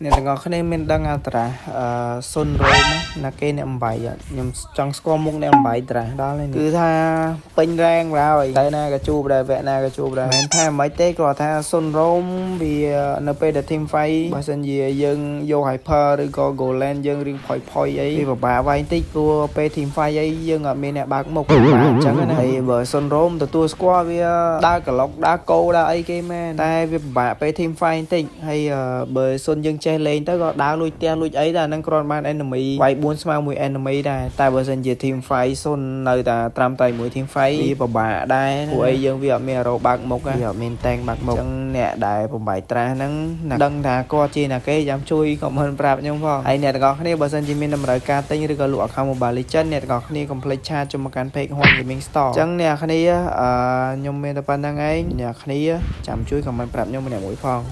អ្នកទាំងអស់គ្នាមានដឹងអត្រាសុនរ៉ូមណាគេអ្នកអំបាយខ្ញុំចង់ស្គាល់មុខអ្នកអំបាយត្រាស់ដល់នេះគឺថាពេញរែងហើយតែណាក៏ជួបដែរវគ្គណាក៏ជួបដែរមិនថាមិនទេគ្រាន់ថាសុនរ៉ូមវានៅពេលដែល team fight បើសិនជាយើងយក hyper ឬក៏ golden យើងរៀងផុយអីវាពិបាកវាយបន្តិចព្រោះពេល team fight អីយើងអត់មានអ្នកបើកមុខអញ្ចឹងណាហើយបើសុនរ៉ូមទទួលស្គាល់វាដើរក្លុកដើរគោដើរអីគេមែនតែវាពិបាកពេល team fight បន្តិចហើយបើសុនយើងចេះលេងទៅក៏ដើរលួចផ្ទះលួចអីដែរហ្នឹងគ្រាន់បាន enemy វាយ4ស្មើមួយ enemy ដែរតែបើសិនជា team fight សុននៅតែត្រាំតែមួយ team fight វាពិបាកដែរព្រោះអីយើងវាអត់មានអារោបើកមុខវាអត់មានតែងបើកមុខអញ្ចឹងអ្នកដែលបំបីត្រាស់ហ្នឹងដឹងថាគាត់ជាណាគេចាំជួយ comment ប្រាប់ខ្ញុំផងហើយអ្នកទាំងអស់គ្នាបើសិនជាមានតម្រូវការទិញឬក៏លក់ account Mobile Legends អ្នកទាំងអស់គ្នាកុំភ្លេចឆាតចូលមកកាន់ page Hon Gaming Store អញ្ចឹងអ្នកគ្នាខ្ញុំមានតែប៉ុណ្្នឹងឯងអ្នកគ្នាចាំជួយ comment ប្រាប់ខ្ញុំម្នាក់មួយផង